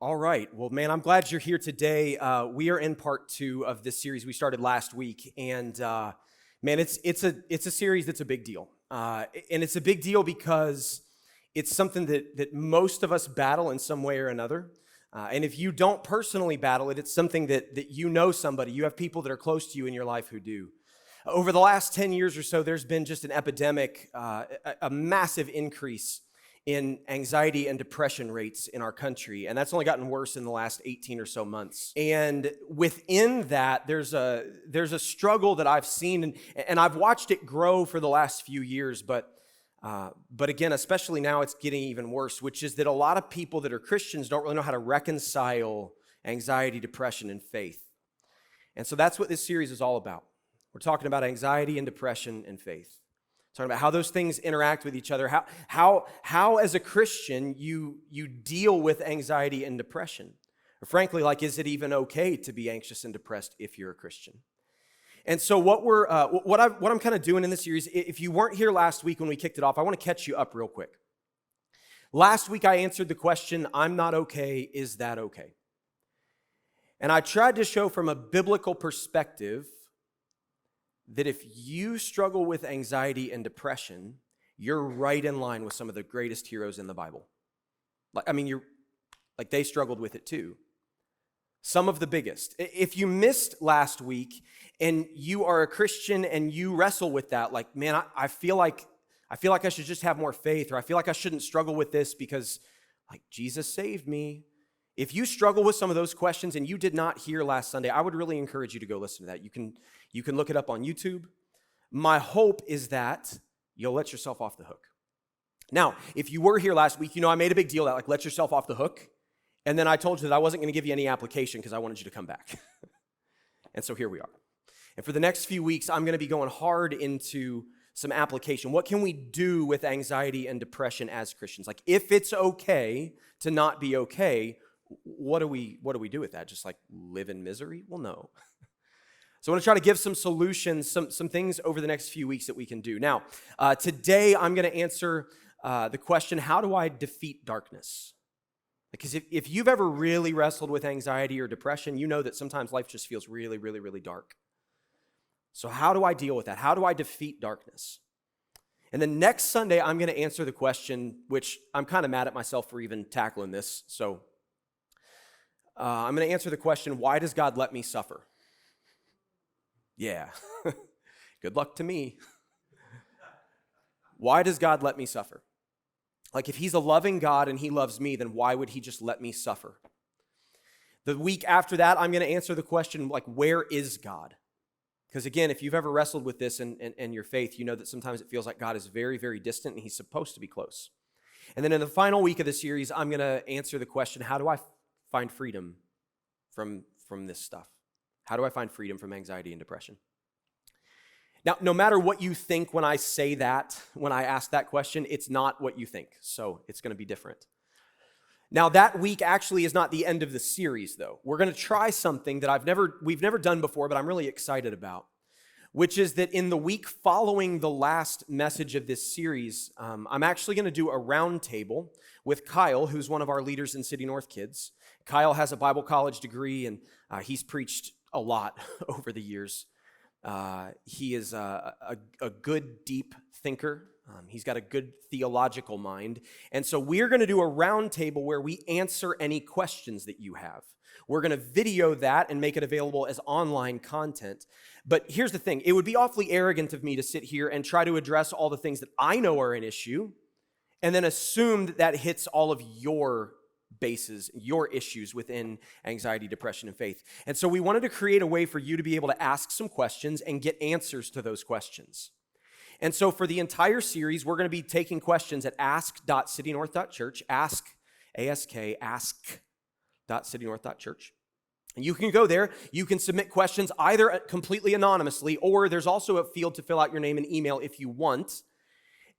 All right. Well, man, I'm glad you're here today. We are in part 2 of this series we started last week, and man, it's a series that's a big deal, and it's a big deal because it's something that most of us battle in some way or another. And if you don't personally battle it, it's something that you know somebody. You have people that are close to you in your life who do. Over the last 10 years or so, there's been just an epidemic, a massive increase in anxiety and depression rates in our country, and that's only gotten worse in the last 18 or so months. And within that, there's a struggle that I've seen, and I've watched it grow for the last few years, but again, especially now, it's getting even worse, which is that a lot of people that are Christians don't really know how to reconcile anxiety, depression, and faith. And so that's what this series is all about. We're talking about anxiety and depression and faith. Talking about how those things interact with each other, how as a Christian you deal with anxiety and depression. Or frankly, like, is it even okay to be anxious and depressed if you're a Christian? And so what I'm kind of doing in this series, if you weren't here last week when we kicked it off, I want to catch you up real quick. Last week I answered the question, I'm not okay, is that okay? And I tried to show from a biblical perspective that if you struggle with anxiety and depression, you're right in line with some of the greatest heroes in the Bible. They struggled with it too. Some of the biggest. If you missed last week and you are a Christian and you wrestle with that, like, man, I feel like I should just have more faith, or I feel like I shouldn't struggle with this because, like, Jesus saved me. If you struggle with some of those questions and you did not hear last Sunday, I would really encourage you to go listen to that. You can look it up on YouTube. My hope is that you'll let yourself off the hook. Now, if you were here last week, I made a big deal that, let yourself off the hook. And then I told you that I wasn't going to give you any application because I wanted you to come back. And so here we are. And for the next few weeks, I'm going to be going hard into some application. What can we do with anxiety and depression as Christians? Like, if it's okay to not be okay, what do we do with that? Just like live in misery? Well, no. So I want to try to give some solutions, some things over the next few weeks that we can do. Now, today I'm going to answer the question, how do I defeat darkness? Because if you've ever really wrestled with anxiety or depression, you know that sometimes life just feels really, really, really dark. So how do I deal with that? How do I defeat darkness? And then next Sunday, I'm going to answer the question, which I'm kind of mad at myself for even tackling this. So I'm going to answer the question, why does God let me suffer? Yeah, good luck to me. Why does God let me suffer? Like, if he's a loving God and he loves me, then why would he just let me suffer? The week after that, I'm going to answer the question, like, where is God? Because again, if you've ever wrestled with this and your faith, you know that sometimes it feels like God is very, very distant and he's supposed to be close. And then in the final week of the series, I'm going to answer the question, how do I find freedom from this stuff? How do I find freedom from anxiety and depression? Now, no matter what you think when I say that, when I ask that question, it's not what you think. So it's going to be different. Now, that week actually is not the end of the series, though. We're going to try something that we've never done before, but I'm really excited about, which is that in the week following the last message of this series, I'm actually going to do a round table with Kyle, who's one of our leaders in City North Kids. Kyle has a Bible college degree, and he's preached a lot over the years. He is a good, deep thinker. He's got a good theological mind. And so we're going to do a round table where we answer any questions that you have. We're going to video that and make it available as online content. But here's the thing. It would be awfully arrogant of me to sit here and try to address all the things that I know are an issue and then assume that hits all of your bases, your issues within anxiety, depression, and faith. And so we wanted to create a way for you to be able to ask some questions and get answers to those questions. And so for the entire series, we're going to be taking questions at ask.citynorth.church, ask.citynorth.church. And you can go there, you can submit questions either completely anonymously, or there's also a field to fill out your name and email if you want.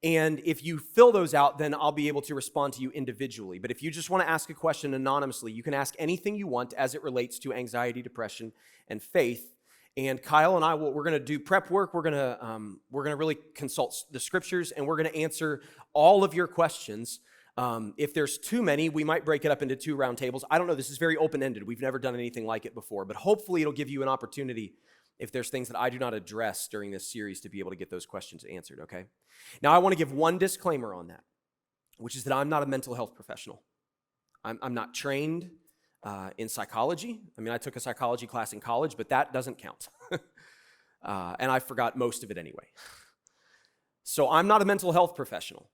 And if you fill those out, then I'll be able to respond to you individually. But if you just want to ask a question anonymously, you can ask anything you want as it relates to anxiety, depression, and faith. And Kyle and I, we're going to do prep work. We're going to really consult the scriptures, and we're going to answer all of your questions If there's too many, we might break it up into 2 round tables. I don't know. This is very open-ended. We've never done anything like it before, but hopefully it'll give you an opportunity, if there's things that I do not address during this series, to be able to get those questions answered, okay? Now, I want to give one disclaimer on that, which is that I'm not a mental health professional. I'm not trained in psychology. I mean, I took a psychology class in college, but that doesn't count. And I forgot most of it anyway. So I'm not a mental health professional.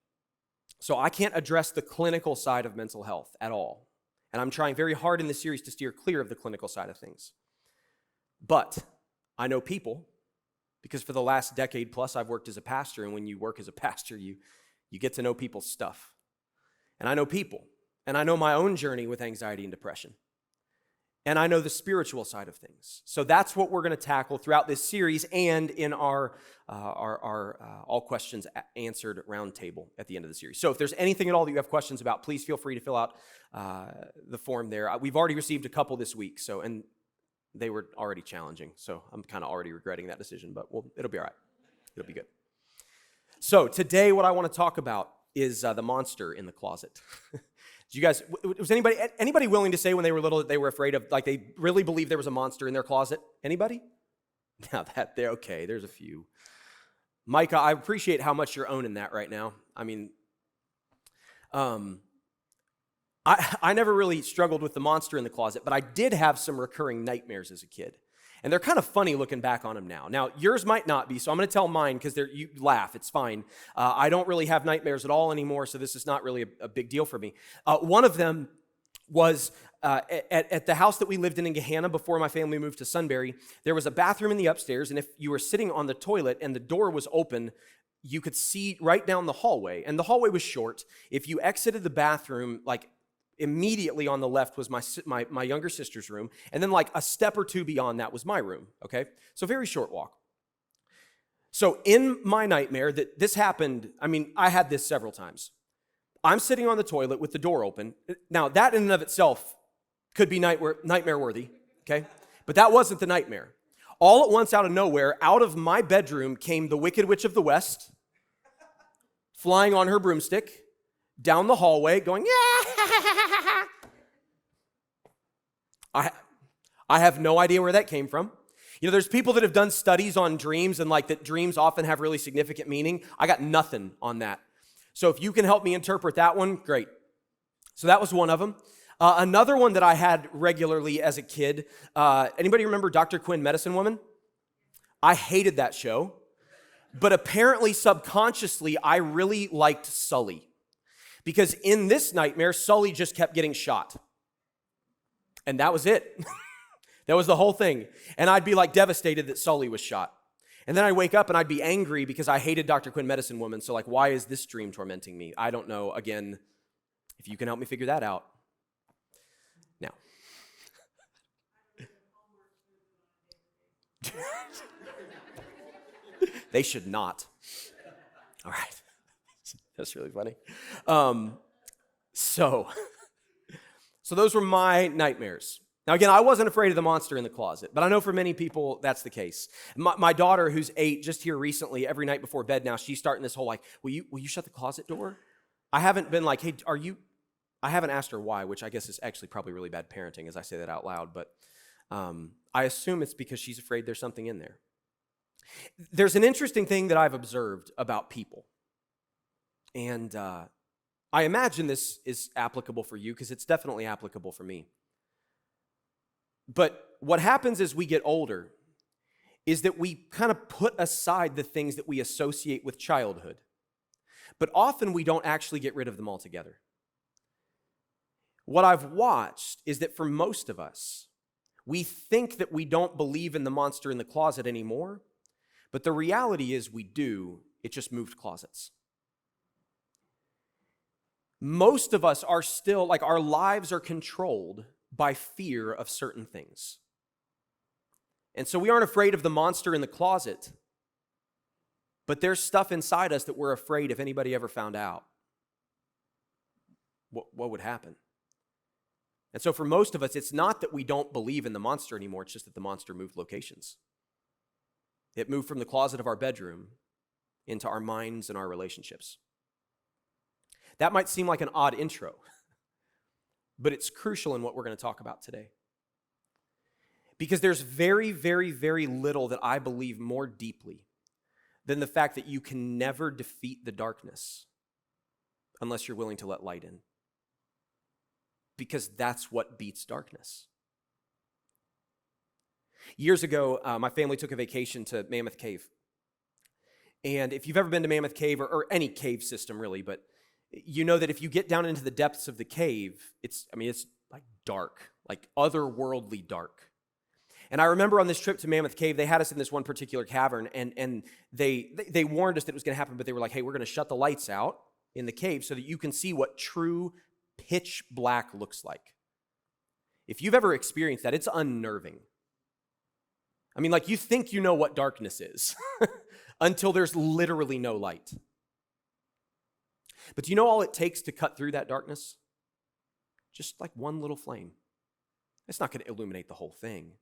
So I can't address the clinical side of mental health at all. And I'm trying very hard in this series to steer clear of the clinical side of things. But I know people, because for the last decade plus I've worked as a pastor, and when you work as a pastor, you get to know people's stuff. And I know people, and I know my own journey with anxiety and depression. And I know the spiritual side of things. So that's what we're going to tackle throughout this series and in our All Questions Answered roundtable at the end of the series. So if there's anything at all that you have questions about, please feel free to fill out the form there. We've already received a couple this week, and they were already challenging. So I'm kind of already regretting that decision, but it'll be all right. It'll be good. So today what I want to talk about is the monster in the closet. You guys, was anybody willing to say when they were little that they were afraid of, like they really believed there was a monster in their closet? Anybody? Now they're okay, there's a few. Micah, I appreciate how much you're owning that right now. I mean, I never really struggled with the monster in the closet, but I did have some recurring nightmares as a kid. And they're kind of funny looking back on them now. Now, yours might not be, so I'm going to tell mine because you laugh. It's fine. I don't really have nightmares at all anymore, so this is not really a big deal for me. One of them was at the house that we lived in Gahanna before my family moved to Sunbury. There was a bathroom in the upstairs, and if you were sitting on the toilet and the door was open, you could see right down the hallway. And the hallway was short. If you exited the bathroom, like immediately on the left was my younger sister's room, and then like a step or two beyond that was my room, okay? So very short walk. So in my nightmare that this happened, I mean, I had this several times. I'm sitting on the toilet with the door open. Now, that in and of itself could be nightmare worthy, okay? But that wasn't the nightmare. All at once, out of nowhere, out of my bedroom came the Wicked Witch of the West, flying on her broomstick, down the hallway, going, yeah! I have no idea where that came from. You know, there's people that have done studies on dreams and like that dreams often have really significant meaning. I got nothing on that. So if you can help me interpret that one, great. So that was one of them. Another one that I had regularly as a kid, anybody remember Dr. Quinn, Medicine Woman? I hated that show, but apparently subconsciously I really liked Sully. Because in this nightmare, Sully just kept getting shot. And that was it. That was the whole thing. And I'd be like devastated that Sully was shot. And then I'd wake up and I'd be angry because I hated Dr. Quinn, Medicine Woman. So like, why is this dream tormenting me? I don't know. Again, if you can help me figure that out. Now. They should not. All right. That's really funny. So those were my nightmares. Now, again, I wasn't afraid of the monster in the closet, but I know for many people that's the case. My daughter, who's 8, just here recently, every night before bed now, she's starting this whole like, will you shut the closet door? I haven't been like, hey, I haven't asked her why, which I guess is actually probably really bad parenting as I say that out loud, but I assume it's because she's afraid there's something in there. There's an interesting thing that I've observed about people. And I imagine this is applicable for you because it's definitely applicable for me. But what happens as we get older is that we kind of put aside the things that we associate with childhood. But often we don't actually get rid of them altogether. What I've watched is that for most of us, we think that we don't believe in the monster in the closet anymore. But the reality is we do. It just moved closets. Most of us are still, like our lives are controlled by fear of certain things. And so we aren't afraid of the monster in the closet, but there's stuff inside us that we're afraid if anybody ever found out. What would happen? And so for most of us, it's not that we don't believe in the monster anymore, it's just that the monster moved locations. It moved from the closet of our bedroom into our minds and our relationships. That might seem like an odd intro, but it's crucial in what we're going to talk about today. Because there's very, very, very little that I believe more deeply than the fact that you can never defeat the darkness unless you're willing to let light in. Because that's what beats darkness. Years ago, my family took a vacation to Mammoth Cave. And if you've ever been to Mammoth Cave, or any cave system really, but you know that if you get down into the depths of the cave, it's like dark, like otherworldly dark. And I remember on this trip to Mammoth Cave, they had us in this one particular cavern, and they warned us that it was going to happen, but they were like, hey, we're going to shut the lights out in the cave so that you can see what true pitch black looks like. If you've ever experienced that, it's unnerving. I mean, like, you think you know what darkness is until there's literally no light. But do you know all it takes to cut through that darkness? Just like one little flame. It's not going to illuminate the whole thing.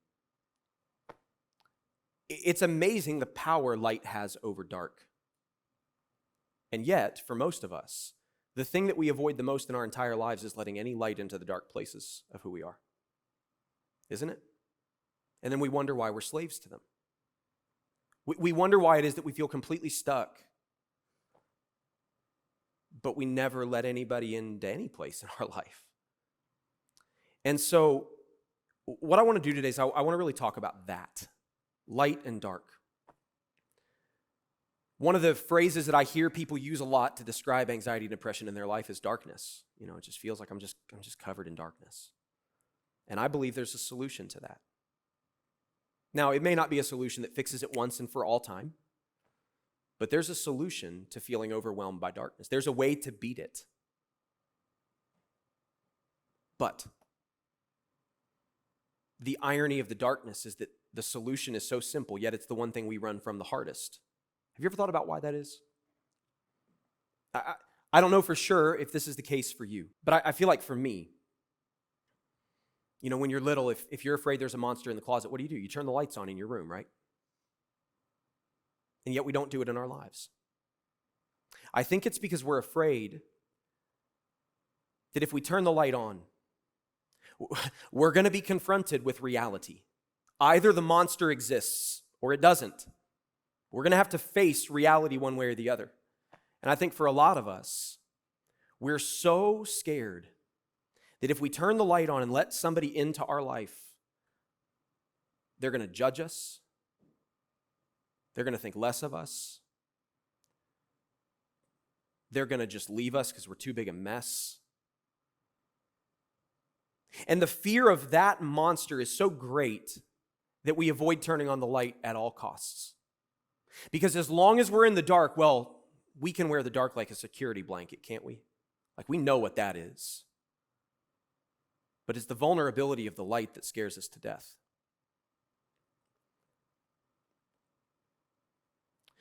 It's amazing the power light has over dark. And yet, for most of us, the thing that we avoid the most in our entire lives is letting any light into the dark places of who we are. Isn't it? And then we wonder why we're slaves to them. We wonder why it is that we feel completely stuck, but we never let anybody into any place in our life. And so what I want to do today is I want to really talk about that, light and dark. One of the phrases that I hear people use a lot to describe anxiety and depression in their life is darkness. You know, it just feels like I'm just covered in darkness. And I believe there's a solution to that. Now, it may not be a solution that fixes it once and for all time, but there's a solution to feeling overwhelmed by darkness. There's a way to beat it. But the irony of the darkness is that the solution is so simple, yet it's the one thing we run from the hardest. Have you ever thought about why that is? I don't know for sure if this is the case for you, but I feel like for me, you know, when you're little, if you're afraid there's a monster in the closet, what do? You turn the lights on in your room, right? And yet we don't do it in our lives. I think it's because we're afraid that if we turn the light on, we're going to be confronted with reality. Either the monster exists or it doesn't. We're going to have to face reality one way or the other. And I think for a lot of us, we're so scared that if we turn the light on and let somebody into our life, they're going to judge us. They're going to think less of us. They're going to just leave us because we're too big a mess. And the fear of that monster is so great that we avoid turning on the light at all costs. Because as long as we're in the dark, well, we can wear the dark like a security blanket, can't we? Like, we know what that is. But it's the vulnerability of the light that scares us to death.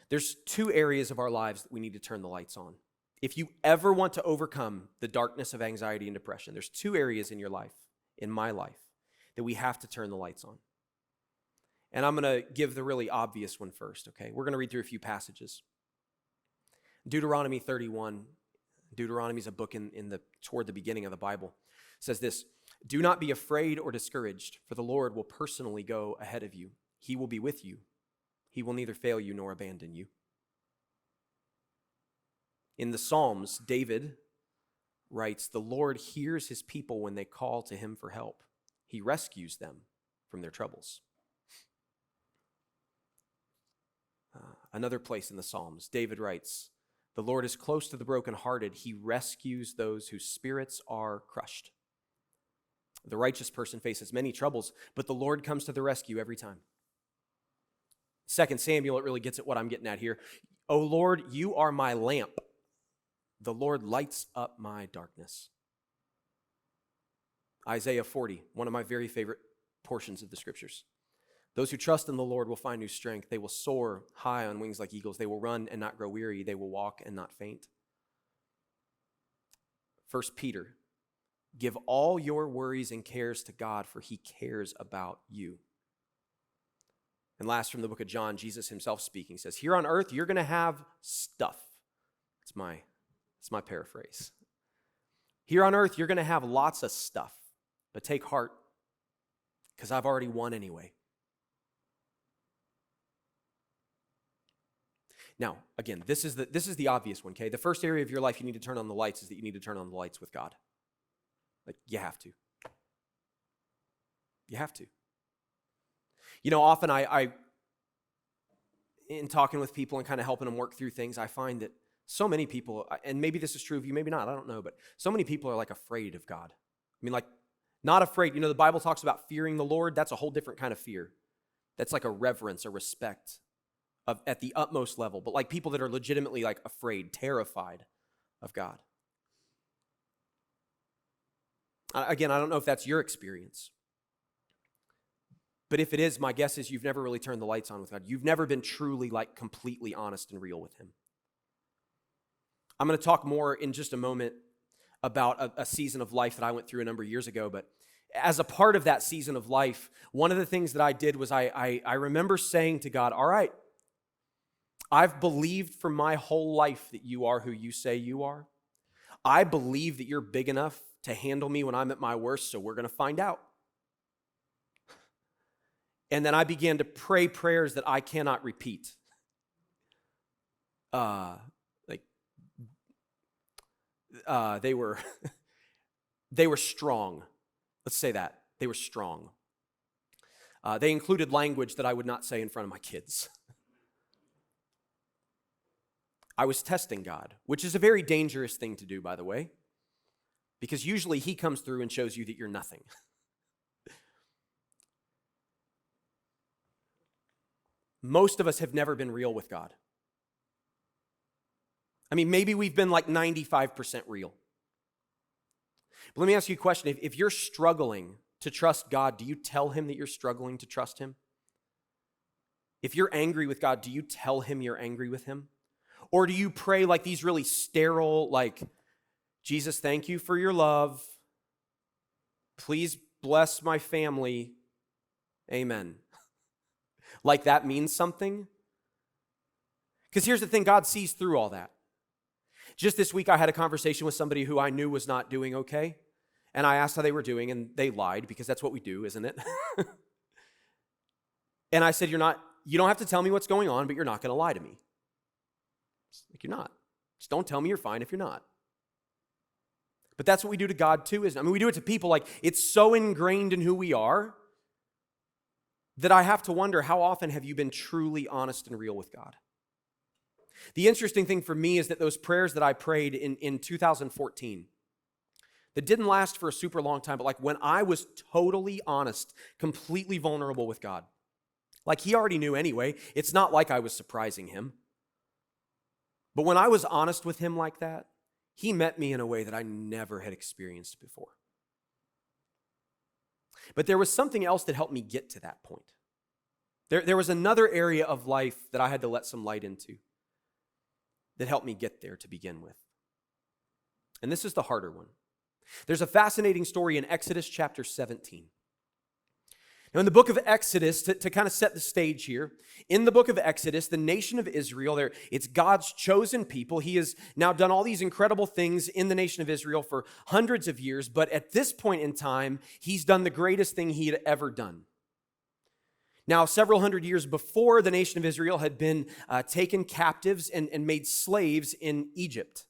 There's two areas of our lives that we need to turn the lights on. If you ever want to overcome the darkness of anxiety and depression, there's two areas in your life, in my life, that we have to turn the lights on. And I'm going to give the really obvious one first, okay? We're going to read through a few passages. Deuteronomy 31. Deuteronomy is a book toward the beginning of the Bible. It says this: "Do not be afraid or discouraged, for the Lord will personally go ahead of you. He will be with you. He will neither fail you nor abandon you." In the Psalms, David writes, "The Lord hears his people when they call to him for help. He rescues them from their troubles." Another place in the Psalms, David writes, "The Lord is close to the brokenhearted. He rescues those whose spirits are crushed." The righteous person faces many troubles, but the Lord comes to the rescue every time. 2 Samuel, it really gets at what I'm getting at here. "O Lord, you are my lamp. The Lord lights up my darkness." Isaiah 40, one of my very favorite portions of the scriptures. "Those who trust in the Lord will find new strength. They will soar high on wings like eagles. They will run and not grow weary. They will walk and not faint." 1 Peter, "Give all your worries and cares to God, for he cares about you." And last, from the book of John, Jesus himself speaking says, "Here on earth, you're going to have stuff." It's my paraphrase. Here on earth, you're going to have lots of stuff, but take heart, because I've already won anyway. Now, again, this is the obvious one, okay? The first area of your life you need to turn on the lights is that you need to turn on the lights with God. Like, you have to. You have to. You know, often I in talking with people and kind of helping them work through things, I find that so many people, and maybe this is true of you, maybe not, I don't know, but so many people are like afraid of God. I mean, like, not afraid. You know, the Bible talks about fearing the Lord. That's a whole different kind of fear. That's like a reverence, a respect at the utmost level. But like people that are legitimately like afraid, terrified of God. Again, I don't know if that's your experience. But if it is, my guess is you've never really turned the lights on with God. You've never been truly, like, completely honest and real with Him. I'm going to talk more in just a moment about a season of life that I went through a number of years ago. But as a part of that season of life, one of the things that I did was I remember saying to God, all right, I've believed for my whole life that you are who you say you are. I believe that you're big enough to handle me when I'm at my worst, so we're going to find out. And then I began to pray prayers that I cannot repeat. They were strong. Let's say that. They were strong. They included language that I would not say in front of my kids. I was testing God, which is a very dangerous thing to do, by the way, because usually He comes through and shows you that you're nothing. Most of us have never been real with God. I mean, maybe we've been like 95% real. But let me ask you a question. If you're struggling to trust God, do you tell Him that you're struggling to trust Him? If you're angry with God, do you tell Him you're angry with Him? Or do you pray like these really sterile, like, Jesus, thank you for your love. Please bless my family. Amen. Like that means something? Because here's the thing, God sees through all that. Just this week, I had a conversation with somebody who I knew was not doing okay. And I asked how they were doing, and they lied, because that's what we do, isn't it? And I said, you don't have to tell me what's going on, but you're not going to lie to me. Like, you're not. Just don't tell me you're fine if you're not. But that's what we do to God too, isn't it? I mean, we do it to people. Like, it's so ingrained in who we are that I have to wonder, how often have you been truly honest and real with God? The interesting thing for me is that those prayers that I prayed in 2014, that didn't last for a super long time, but like when I was totally honest, completely vulnerable with God, like He already knew anyway. It's not like I was surprising Him. But when I was honest with Him like that, He met me in a way that I never had experienced before. But there was something else that helped me get to that point. There was another area of life that I had to let some light into that helped me get there to begin with. And this is the harder one. There's a fascinating story in Exodus chapter 17. Now, in the book of Exodus, to kind of set the stage here, in the book of Exodus, the nation of Israel, it's God's chosen people. He has now done all these incredible things in the nation of Israel for hundreds of years, but at this point in time, He's done the greatest thing He had ever done. Now, several hundred years before, the nation of Israel had been taken captives and made slaves in Egypt,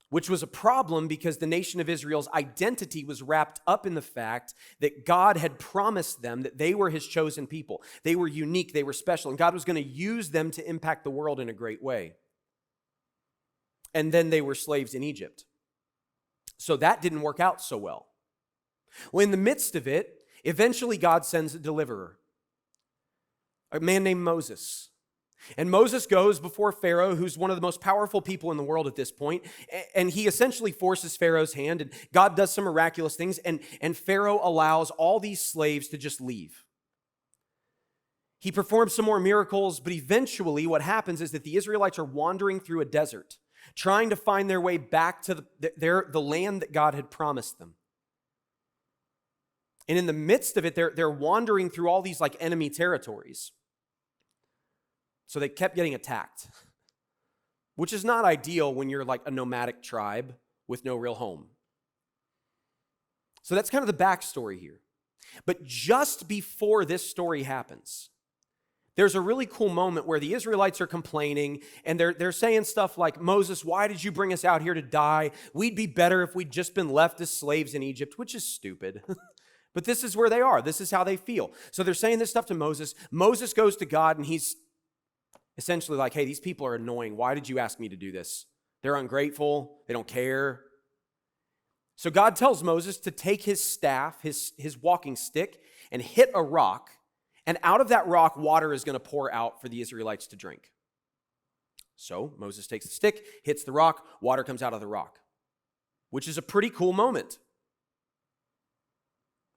which was a problem because the nation of Israel's identity was wrapped up in the fact that God had promised them that they were His chosen people. They were unique, they were special, and God was going to use them to impact the world in a great way. And then they were slaves in Egypt. So that didn't work out so well. Well, in the midst of it, eventually God sends a deliverer, a man named Moses. And Moses goes before Pharaoh, who's one of the most powerful people in the world at this point, and he essentially forces Pharaoh's hand, and God does some miraculous things, and Pharaoh allows all these slaves to just leave. He performs some more miracles, but eventually what happens is that the Israelites are wandering through a desert, trying to find their way back to the land that God had promised them. And in the midst of it, they're wandering through all these like enemy territories. So they kept getting attacked, which is not ideal when you're like a nomadic tribe with no real home. So that's kind of the backstory here. But just before this story happens, there's a really cool moment where the Israelites are complaining and they're saying stuff like, Moses, why did you bring us out here to die? We'd be better if we'd just been left as slaves in Egypt, which is stupid. But this is where they are. This is how they feel. So they're saying this stuff to Moses. Moses goes to God and he's essentially like, hey, these people are annoying. Why did you ask me to do this? They're ungrateful. They don't care. So God tells Moses to take his staff, his walking stick, and hit a rock. And out of that rock, water is going to pour out for the Israelites to drink. So Moses takes the stick, hits the rock, water comes out of the rock, which is a pretty cool moment.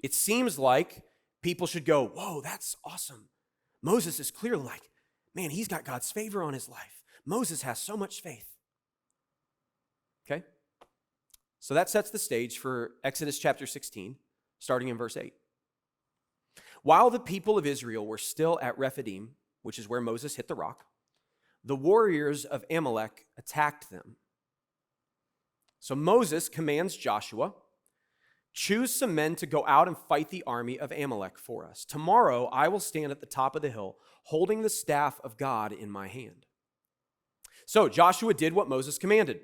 It seems like people should go, whoa, that's awesome. Moses is clearly like, man, he's got God's favor on his life. Moses has so much faith. Okay? So that sets the stage for Exodus chapter 16, starting in verse 8. While the people of Israel were still at Rephidim, which is where Moses hit the rock, the warriors of Amalek attacked them. So Moses commands Joshua, choose some men to go out and fight the army of Amalek for us. Tomorrow I will stand at the top of the hill, holding the staff of God in my hand. So Joshua did what Moses commanded,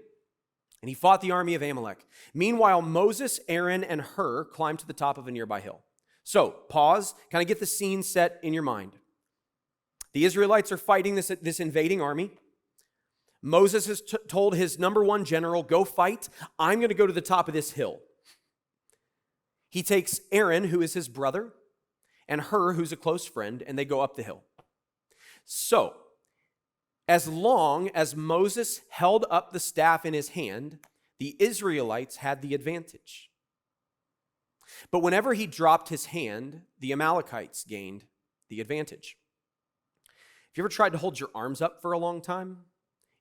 and he fought the army of Amalek. Meanwhile, Moses, Aaron, and Hur climbed to the top of a nearby hill. So, pause, kind of get the scene set in your mind. The Israelites are fighting this invading army. Moses has told his number one general, go fight. I'm going to go to the top of this hill. He takes Aaron, who is his brother, and Hur, who's a close friend, and they go up the hill. So, as long as Moses held up the staff in his hand, the Israelites had the advantage. But whenever he dropped his hand, the Amalekites gained the advantage. If you ever tried to hold your arms up for a long time,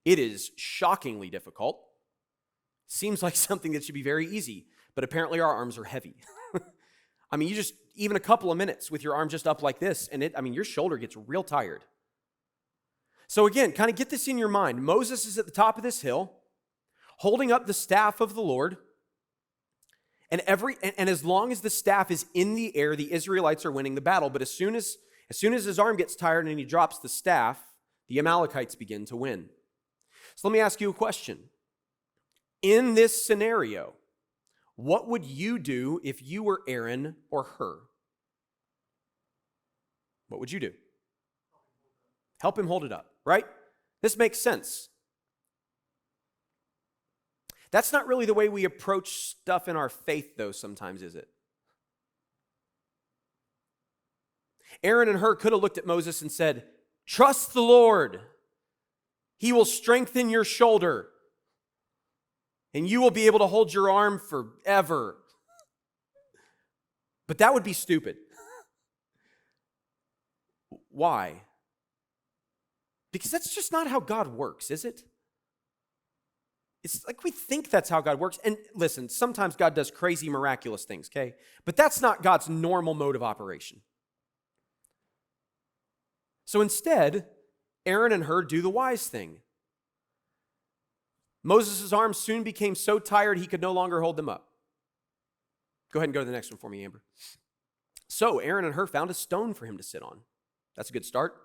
it is shockingly difficult. Seems like something that should be very easy, but apparently our arms are heavy. I mean, even a couple of minutes with your arm just up like this, and your shoulder gets real tired. So again, kind of get this in your mind. Moses is at the top of this hill, holding up the staff of the Lord. And as long as the staff is in the air, the Israelites are winning the battle. But as soon as his arm gets tired and he drops the staff, the Amalekites begin to win. So let me ask you a question. In this scenario, what would you do if you were Aaron or Hur? What would you do? Help him hold it up, right? This makes sense. That's not really the way we approach stuff in our faith, though, sometimes, is it? Aaron and Hur could have looked at Moses and said, trust the Lord. He will strengthen your shoulder, and you will be able to hold your arm forever. But that would be stupid. Why? Because that's just not how God works, is it? It's like we think that's how God works. And listen, sometimes God does crazy, miraculous things, okay? But that's not God's normal mode of operation. So instead, Aaron and Hur do the wise thing. Moses' arms soon became so tired he could no longer hold them up. Go ahead and go to the next one for me, Amber. So Aaron and Hur found a stone for him to sit on. That's a good start.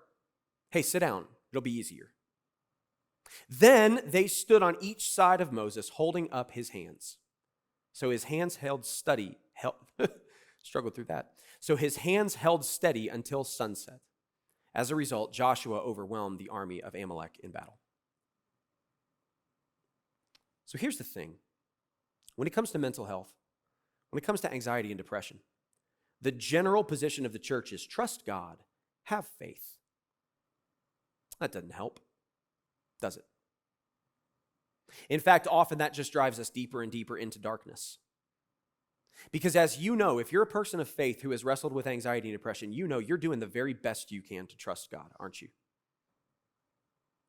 Hey, sit down. It'll be easier. Then they stood on each side of Moses, holding up his hands. So his hands struggled through that. So his hands held steady until sunset. As a result, Joshua overwhelmed the army of Amalek in battle. So here's the thing. When it comes to mental health, when it comes to anxiety and depression, the general position of the church is trust God, have faith. That doesn't help, does it? In fact, often that just drives us deeper and deeper into darkness. Because as you know, if you're a person of faith who has wrestled with anxiety and depression, you know you're doing the very best you can to trust God, aren't you?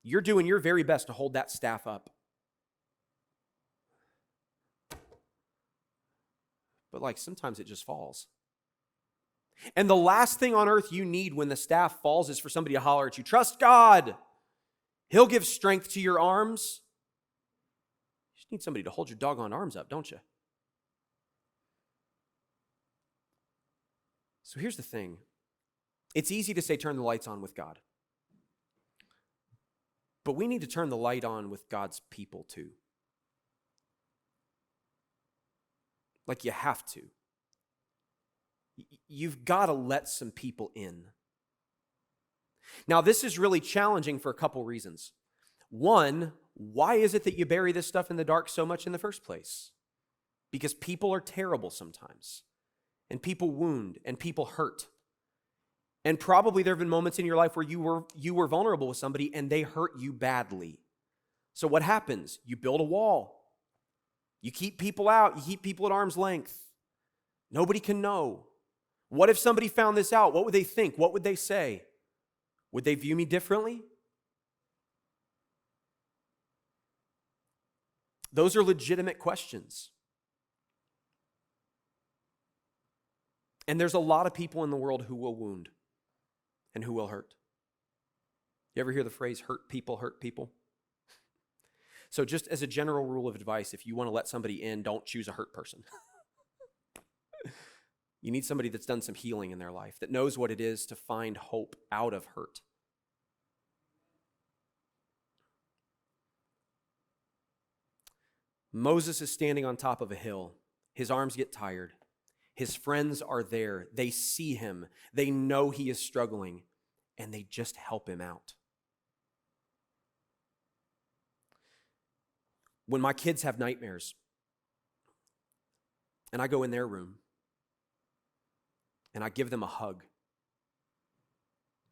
You're doing your very best to hold that staff up. But sometimes it just falls. And the last thing on earth you need when the staff falls is for somebody to holler at you, trust God. He'll give strength to your arms. You need somebody to hold your doggone arms up, don't you? So here's the thing. It's easy to say turn the lights on with God. But we need to turn the light on with God's people too. Like you have to. You've got to let some people in. Now, this is really challenging for a couple reasons. One, why is it that you bury this stuff in the dark so much in the first place? Because people are terrible sometimes. And people wound, and people hurt. And probably there have been moments in your life where you were vulnerable with somebody and they hurt you badly. So what happens? You build a wall. You keep people out. You keep people at arm's length. Nobody can know. What if somebody found this out? What would they think? What would they say? Would they view me differently? Those are legitimate questions. And there's a lot of people in the world who will wound and who will hurt. You ever hear the phrase, hurt people hurt people? So just as a general rule of advice, if you want to let somebody in, don't choose a hurt person. You need somebody that's done some healing in their life, that knows what it is to find hope out of hurt. Moses is standing on top of a hill. His arms get tired. His friends are there. They see him. They know he is struggling, and they just help him out. When my kids have nightmares, and I go in their room, and I give them a hug,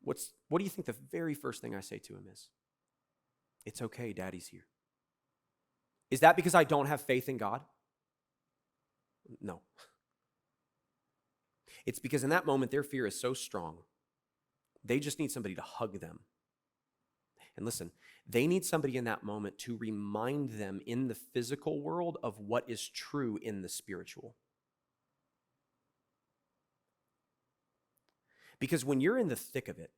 what do you think the very first thing I say to him is? It's okay, Daddy's here. Is that because I don't have faith in God? No. It's because in that moment, their fear is so strong, they just need somebody to hug them. And listen, they need somebody in that moment to remind them in the physical world of what is true in the spiritual. Because when you're in the thick of it,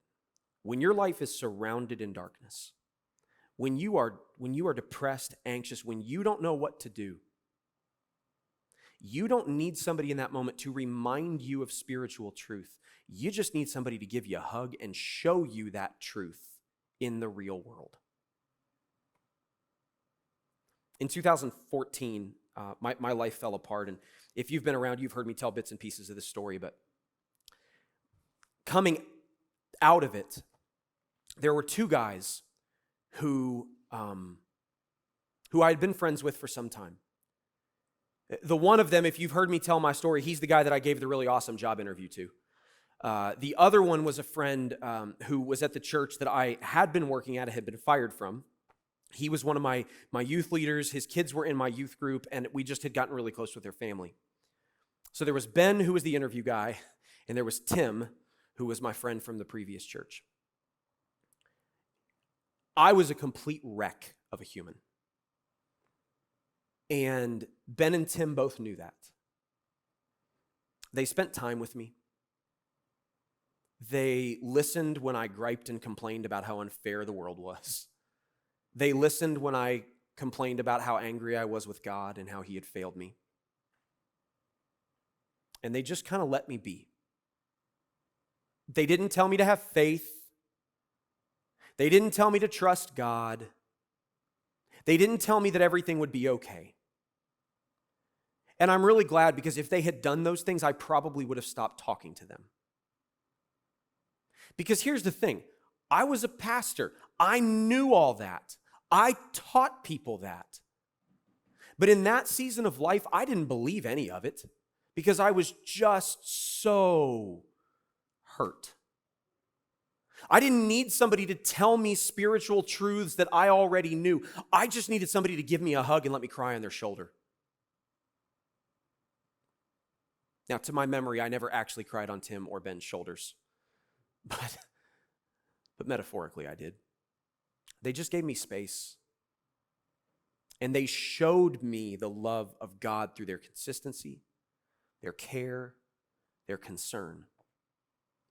when your life is surrounded in darkness, when you are depressed, anxious, when you don't know what to do, you don't need somebody in that moment to remind you of spiritual truth. You just need somebody to give you a hug and show you that truth in the real world. In 2014, my life fell apart, and if you've been around, you've heard me tell bits and pieces of this story, but coming out of it, there were two guys who I had been friends with for some time. The one of them, if you've heard me tell my story, he's the guy that I gave the really awesome job interview to. The other one was a friend who was at the church that I had been working at, had been fired from. He was one of my youth leaders. His kids were in my youth group, and we just had gotten really close with their family. So there was Ben, who was the interview guy, and there was Tim, who was my friend from the previous church. I was a complete wreck of a human. And Ben and Tim both knew that. They spent time with me. They listened when I griped and complained about how unfair the world was. They listened when I complained about how angry I was with God and how he had failed me. And they just kind of let me be. They didn't tell me to have faith. They didn't tell me to trust God. They didn't tell me that everything would be okay. And I'm really glad, because if they had done those things, I probably would have stopped talking to them. Because here's the thing. I was a pastor. I knew all that. I taught people that. But in that season of life, I didn't believe any of it because I was just so hurt. I didn't need somebody to tell me spiritual truths that I already knew. I just needed somebody to give me a hug and let me cry on their shoulder. Now, to my memory, I never actually cried on Tim or Ben's shoulders, but metaphorically I did. They just gave me space, and they showed me the love of God through their consistency, their care, their concern,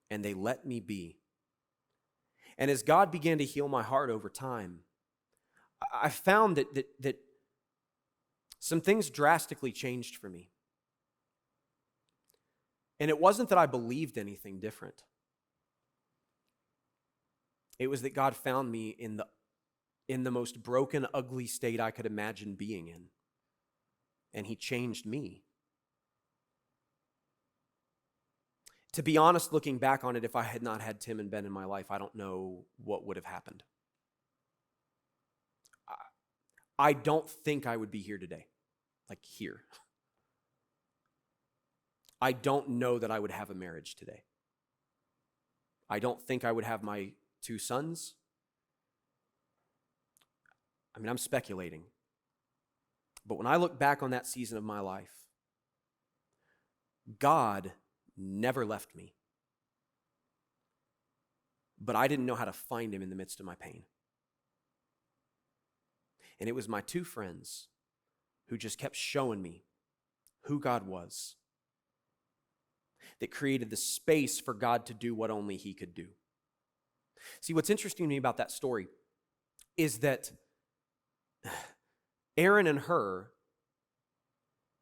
and they let me be. And as God began to heal my heart over time, I found that some things drastically changed for me. And it wasn't that I believed anything different. It was that God found me in the most broken, ugly state I could imagine being in. And he changed me. To be honest, looking back on it, if I had not had Tim and Ben in my life, I don't know what would have happened. I don't think I would be here today, like here. I don't know that I would have a marriage today. I don't think I would have my 2 sons. I mean, I'm speculating. But when I look back on that season of my life, God never left me. But I didn't know how to find him in the midst of my pain. And it was my 2 friends who just kept showing me who God was that created the space for God to do what only he could do. See, what's interesting to me about that story is that Aaron and Hur,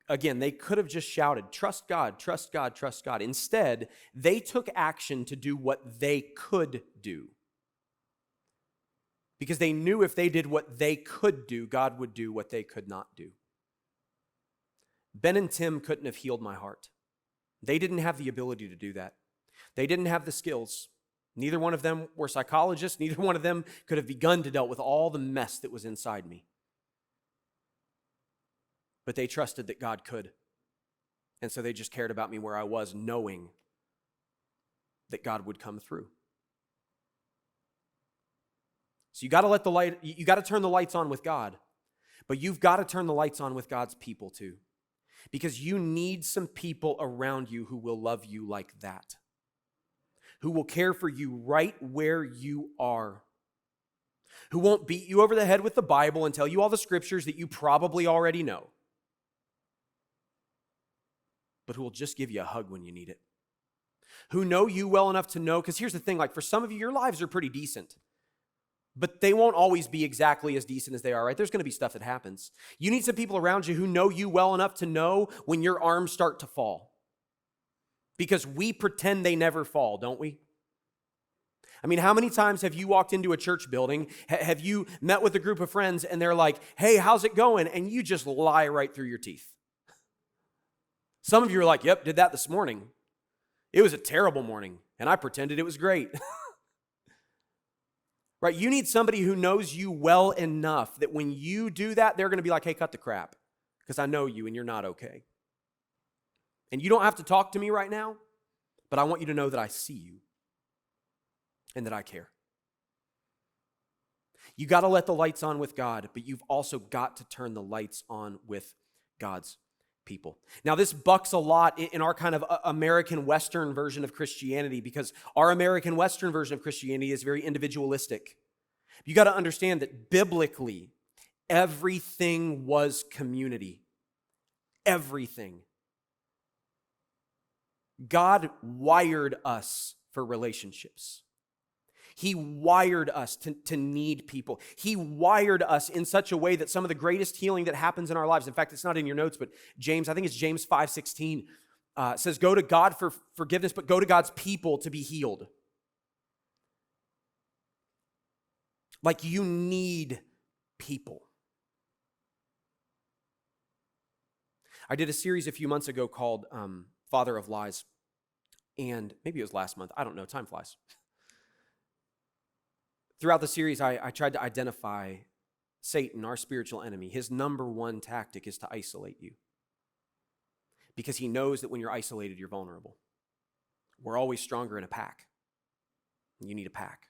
again, they could have just shouted, trust God, trust God, trust God. Instead, they took action to do what they could do. Because they knew if they did what they could do, God would do what they could not do. Ben and Tim couldn't have healed my heart. They didn't have the ability to do that. They didn't have the skills. Neither one of them were psychologists. Neither one of them could have begun to deal with all the mess that was inside me. But they trusted that God could. And so they just cared about me where I was, knowing that God would come through. So you got to turn the lights on with God, but you've got to turn the lights on with God's people too. Because you need some people around you who will love you like that. Who will care for you right where you are. Who won't beat you over the head with the Bible and tell you all the scriptures that you probably already know. But who will just give you a hug when you need it. Who know you well enough to know, because here's the thing, like for some of you, your lives are pretty decent. But they won't always be exactly as decent as they are, right? There's going to be stuff that happens. You need some people around you who know you well enough to know when your arms start to fall. Because we pretend they never fall, don't we? I mean, how many times have you walked into a church building, have you met with a group of friends, and they're like, hey, how's it going? And you just lie right through your teeth. Some of you are like, yep, did that this morning. It was a terrible morning, and I pretended it was great. Right? You need somebody who knows you well enough that when you do that, they're going to be like, hey, cut the crap, because I know you and you're not okay. And you don't have to talk to me right now, but I want you to know that I see you and that I care. You got to let the lights on with God, but you've also got to turn the lights on with God's people. Now, this bucks a lot in our kind of American Western version of Christianity, because our American Western version of Christianity is very individualistic. You got to understand that biblically, everything was community. Everything. God wired us for relationships. He wired us to need people. He wired us in such a way that some of the greatest healing that happens in our lives, in fact, it's not in your notes, but James, I think it's James 5:16, says, go to God for forgiveness, but go to God's people to be healed. Like you need people. I did a series a few months ago called Father of Lies, and maybe it was last month. I don't know. Time flies. Throughout the series, I tried to identify Satan, our spiritual enemy. His number one tactic is to isolate you. Because he knows that when you're isolated, you're vulnerable. We're always stronger in a pack. You need a pack.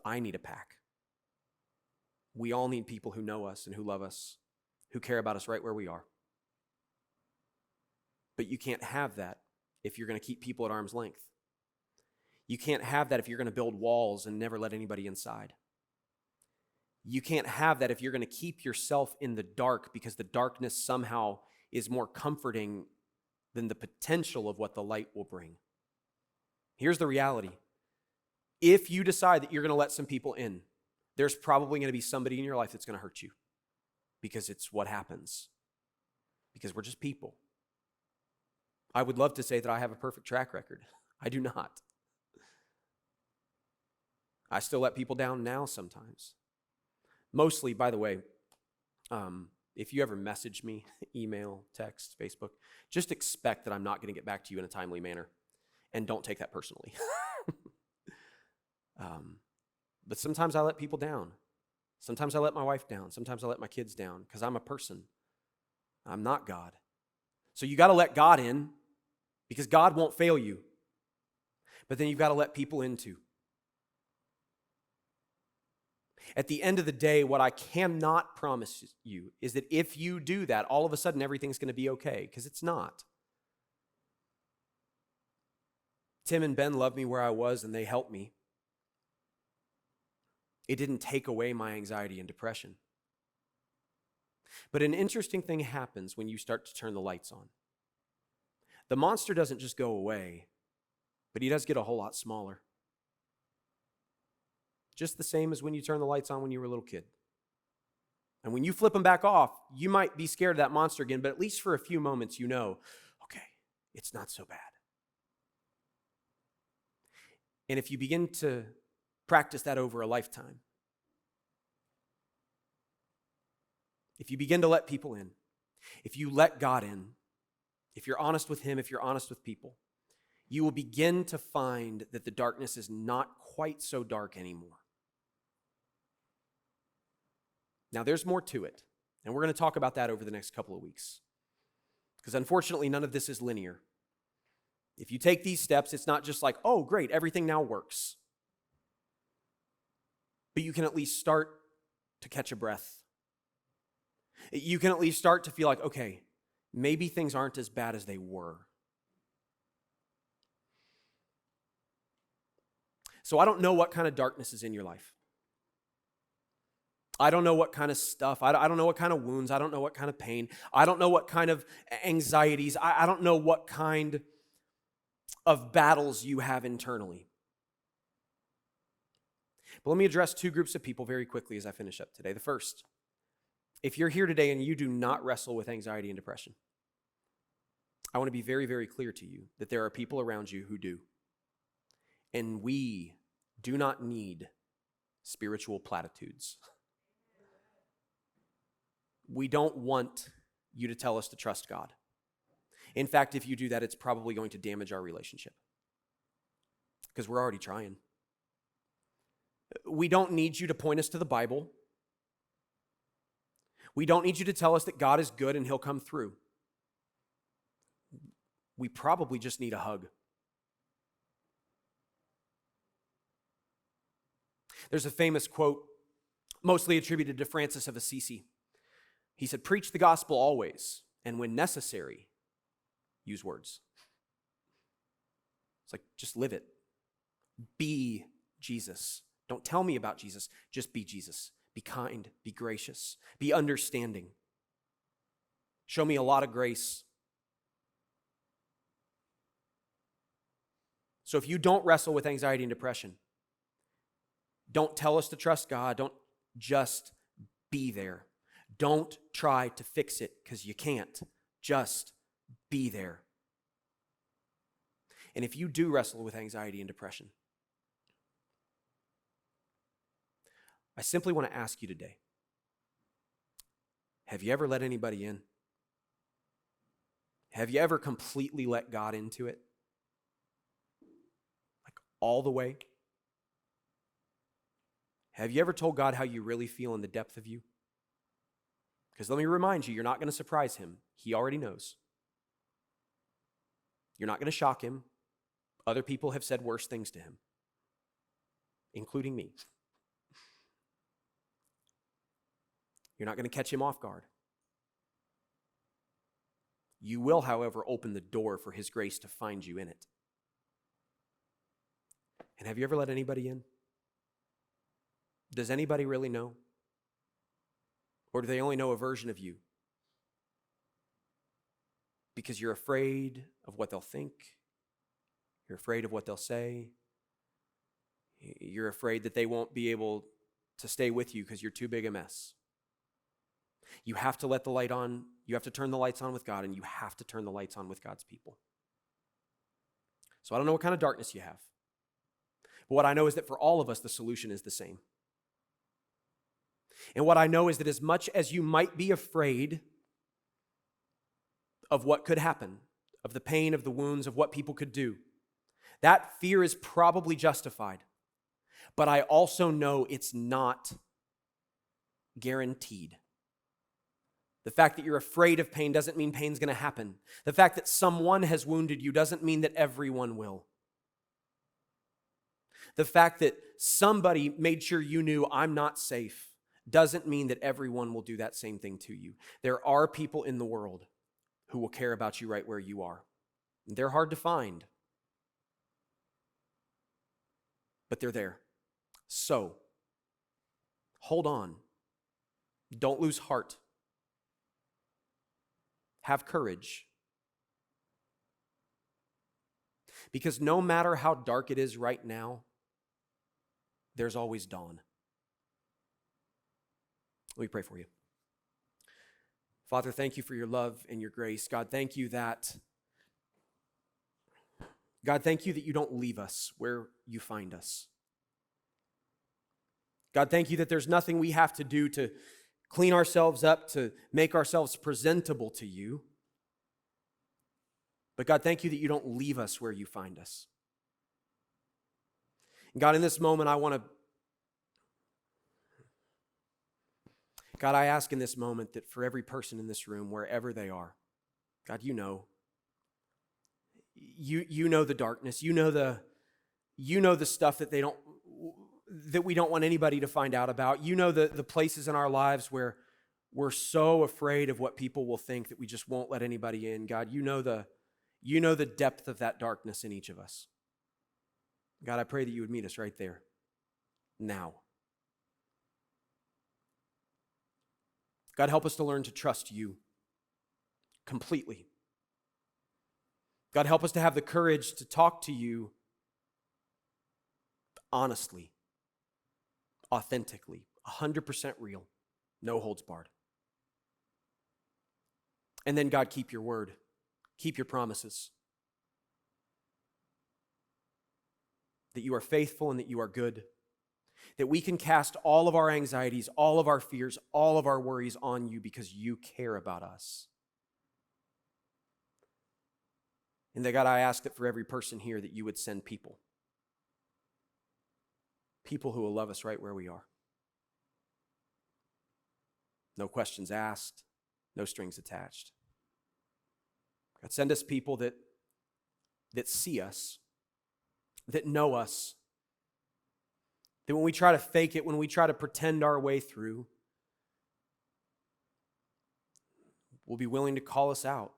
I need a pack. We all need people who know us and who love us, who care about us right where we are. But you can't have that if you're going to keep people at arm's length. You can't have that if you're going to build walls and never let anybody inside. You can't have that if you're going to keep yourself in the dark, because the darkness somehow is more comforting than the potential of what the light will bring. Here's the reality. If you decide that you're going to let some people in, there's probably going to be somebody in your life that's going to hurt you, because it's what happens. Because we're just people. I would love to say that I have a perfect track record. I do not. I still let people down now sometimes. Mostly, by the way, if you ever message me, email, text, Facebook, just expect that I'm not going to get back to you in a timely manner. And don't take that personally. But sometimes I let people down. Sometimes I let my wife down. Sometimes I let my kids down because I'm a person. I'm not God. So you got to let God in because God won't fail you. But then you've got to let people in too. At the end of the day, what I cannot promise you is that if you do that, all of a sudden everything's going to be okay, because it's not. Tim and Ben loved me where I was, and they helped me. It didn't take away my anxiety and depression. But an interesting thing happens when you start to turn the lights on. The monster doesn't just go away, but he does get a whole lot smaller. Just the same as when you turn the lights on when you were a little kid. And when you flip them back off, you might be scared of that monster again, but at least for a few moments you know, okay, it's not so bad. And if you begin to practice that over a lifetime, if you begin to let people in, if you let God in, if you're honest with Him, if you're honest with people, you will begin to find that the darkness is not quite so dark anymore. Now, there's more to it, and we're going to talk about that over the next couple of weeks. Because unfortunately, none of this is linear. If you take these steps, it's not just like, oh, great, everything now works. But you can at least start to catch a breath. You can at least start to feel like, okay, maybe things aren't as bad as they were. So I don't know what kind of darkness is in your life. I don't know what kind of stuff. I don't know what kind of wounds. I don't know what kind of pain. I don't know what kind of anxieties. I don't know what kind of battles you have internally. But let me address two groups of people very quickly as I finish up today. The first, if you're here today and you do not wrestle with anxiety and depression, I want to be very, very clear to you that there are people around you who do. And we do not need spiritual platitudes. We don't want you to tell us to trust God. In fact, if you do that, it's probably going to damage our relationship because we're already trying. We don't need you to point us to the Bible. We don't need you to tell us that God is good and He'll come through. We probably just need a hug. There's a famous quote, mostly attributed to Francis of Assisi. He said, preach the gospel always, and when necessary, use words. It's like, just live it. Be Jesus. Don't tell me about Jesus. Just be Jesus. Be kind. Be gracious. Be understanding. Show me a lot of grace. So if you don't wrestle with anxiety and depression, don't tell us to trust God. Don't just be there. Don't try to fix it because you can't. Just be there. And if you do wrestle with anxiety and depression, I simply want to ask you today, have you ever let anybody in? Have you ever completely let God into it? Like all the way? Have you ever told God how you really feel in the depth of you? Because let me remind you, you're not going to surprise Him. He already knows. You're not going to shock Him. Other people have said worse things to Him, including me. You're not going to catch Him off guard. You will, however, open the door for His grace to find you in it. And have you ever let anybody in? Does anybody really know? Or do they only know a version of you? Because you're afraid of what they'll think. You're afraid of what they'll say. You're afraid that they won't be able to stay with you because you're too big a mess. You have to let the light on. You have to turn the lights on with God, and you have to turn the lights on with God's people. So I don't know what kind of darkness you have. But what I know is that for all of us, the solution is the same. And what I know is that as much as you might be afraid of what could happen, of the pain, of the wounds, of what people could do, that fear is probably justified. But I also know it's not guaranteed. The fact that you're afraid of pain doesn't mean pain's going to happen. The fact that someone has wounded you doesn't mean that everyone will. The fact that somebody made sure you knew I'm not safe doesn't mean that everyone will do that same thing to you. There are people in the world who will care about you right where you are. They're hard to find, but they're there. So, hold on. Don't lose heart. Have courage. Because no matter how dark it is right now, there's always dawn. Let me pray for you. Father, thank you for your love and your grace. God, thank you that you don't leave us where you find us. God, thank you that there's nothing we have to do to clean ourselves up, to make ourselves presentable to you. But God, thank you that you don't leave us where you find us. And God, in this moment, God, I ask in this moment that for every person in this room, wherever they are, God, you know the darkness. You know the stuff that we don't want anybody to find out about. You know the places in our lives where we're so afraid of what people will think that we just won't let anybody in. God, you know the depth of that darkness in each of us. God, I pray that you would meet us right there, now. God, help us to learn to trust you completely. God, help us to have the courage to talk to you honestly, authentically, 100% real, no holds barred. And then, God, keep your word, keep your promises, that you are faithful and that you are good, that we can cast all of our anxieties, all of our fears, all of our worries on you because you care about us. And that, God, I ask that for every person here that you would send people who will love us right where we are. No questions asked, no strings attached. God, send us people that see us, that know us, that when we try to fake it, when we try to pretend our way through, will be willing to call us out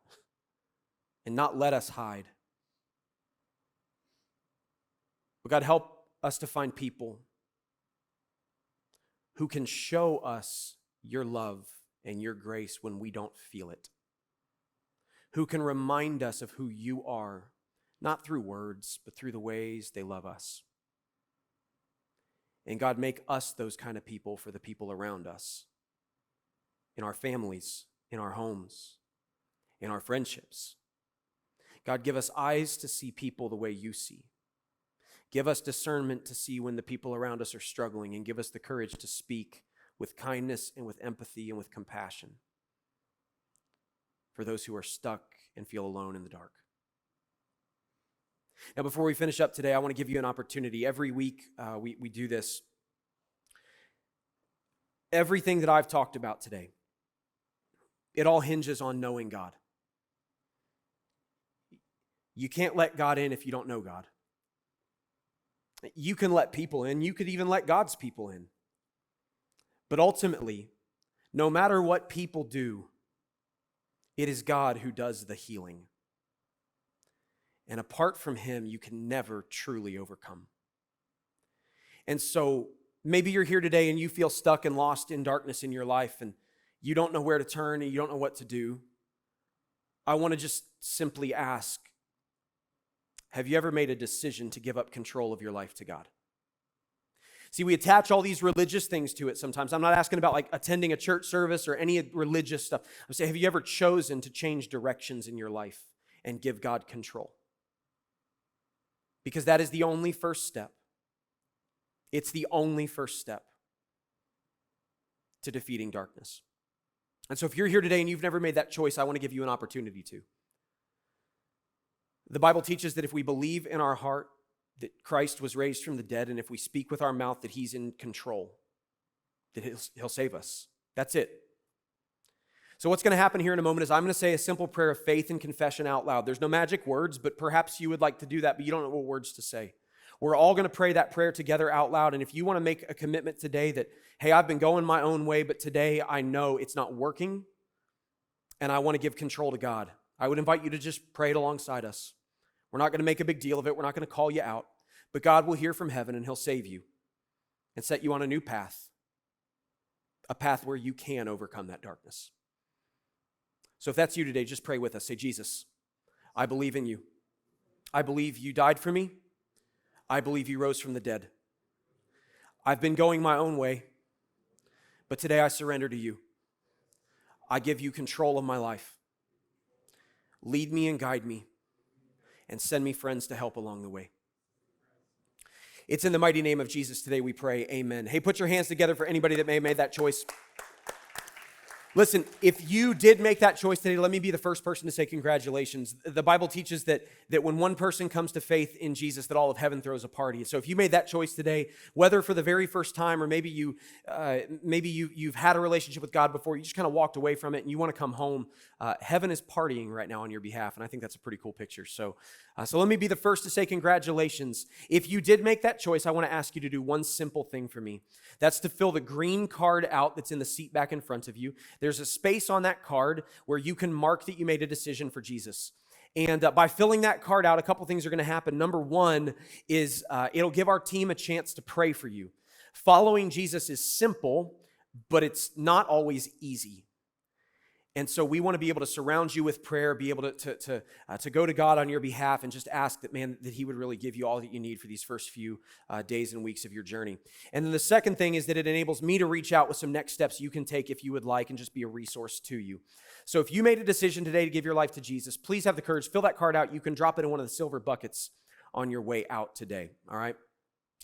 and not let us hide. But God, help us to find people who can show us your love and your grace when we don't feel it, who can remind us of who you are, not through words, but through the ways they love us. And God, make us those kind of people for the people around us, in our families, in our homes, in our friendships. God, give us eyes to see people the way you see. Give us discernment to see when the people around us are struggling, and give us the courage to speak with kindness and with empathy and with compassion for those who are stuck and feel alone in the dark. Now, before we finish up today, I want to give you an opportunity. Every week we do this. Everything that I've talked about today, it all hinges on knowing God. You can't let God in if you don't know God. You can let people in. You could even let God's people in. But ultimately, no matter what people do, it is God who does the healing. And apart from him, you can never truly overcome. And so maybe you're here today and you feel stuck and lost in darkness in your life and you don't know where to turn and you don't know what to do. I want to just simply ask, have you ever made a decision to give up control of your life to God? See, we attach all these religious things to it sometimes. I'm not asking about like attending a church service or any religious stuff. I'm saying, have you ever chosen to change directions in your life and give God control? Because that is the only first step. It's the only first step to defeating darkness. And so if you're here today and you've never made that choice, I want to give you an opportunity to. The Bible teaches that if we believe in our heart that Christ was raised from the dead, and if we speak with our mouth that he's in control, that he'll save us. That's it. So what's going to happen here in a moment is I'm going to say a simple prayer of faith and confession out loud. There's no magic words, but perhaps you would like to do that, but you don't know what words to say. We're all going to pray that prayer together out loud, and if you want to make a commitment today that, hey, I've been going my own way, but today I know it's not working, and I want to give control to God, I would invite you to just pray it alongside us. We're not going to make a big deal of it. We're not going to call you out. But God will hear from heaven and he'll save you and set you on a new path, a path where you can overcome that darkness. So if that's you today, just pray with us. Say, Jesus, I believe in you. I believe you died for me. I believe you rose from the dead. I've been going my own way, but today I surrender to you. I give you control of my life. Lead me and guide me, and send me friends to help along the way. It's in the mighty name of Jesus today we pray, amen. Hey, put your hands together for anybody that may have made that choice. Listen, if you did make that choice today, let me be the first person to say congratulations. The Bible teaches that when one person comes to faith in Jesus, that all of heaven throws a party. So if you made that choice today, whether for the very first time or maybe you've had a relationship with God before, you just kind of walked away from it and you want to come home, heaven is partying right now on your behalf, and I think that's a pretty cool picture. So let me be the first to say congratulations. If you did make that choice, I want to ask you to do one simple thing for me. That's to fill the green card out that's in the seat back in front of you. There's a space on that card where you can mark that you made a decision for Jesus. And by filling that card out, a couple things are going to happen. Number one is it'll give our team a chance to pray for you. Following Jesus is simple, but it's not always easy. And so we want to be able to surround you with prayer, be able to go to God on your behalf and just ask that, man, that he would really give you all that you need for these first few days and weeks of your journey. And then the second thing is that it enables me to reach out with some next steps you can take if you would like and just be a resource to you. So if you made a decision today to give your life to Jesus, please have the courage, fill that card out. You can drop it in one of the silver buckets on your way out today, all right?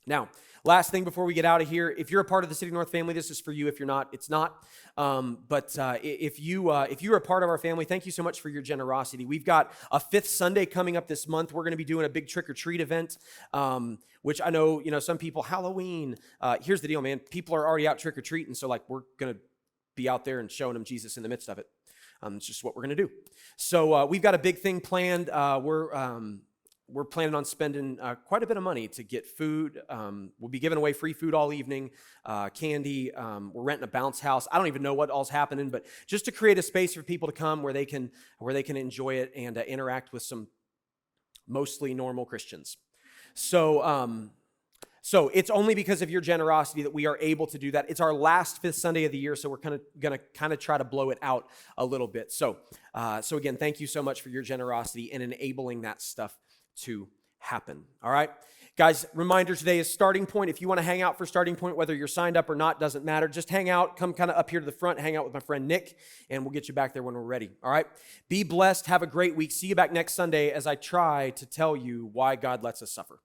Now, last thing before we get out of here, if you're a part of the City North family, this is for you. If you're not, it's not. But if you're a part of our family, thank you so much for your generosity. We've got a fifth Sunday coming up this month. We're going to be doing a big trick-or-treat event, which I know, some people, Halloween. Here's the deal, man. People are already out trick-or-treating, so we're going to be out there and showing them Jesus in the midst of it. It's just what we're going to do. So we've got a big thing planned. We're planning on spending quite a bit of money to get food. We'll be giving away free food all evening, candy. We're renting a bounce house. I don't even know what all's happening, but just to create a space for people to come where they can enjoy it and interact with some mostly normal Christians. So it's only because of your generosity that we are able to do that. It's our last fifth Sunday of the year, so we're going to try to blow it out a little bit. So again, thank you so much for your generosity in enabling that stuff to happen. All right, guys, reminder today is Starting Point. If you want to hang out for Starting Point, whether you're signed up or not, doesn't matter. Just hang out, come kind of up here to the front, hang out with my friend Nick, and we'll get you back there when we're ready. All right, be blessed. Have a great week. See you back next Sunday as I try to tell you why God lets us suffer.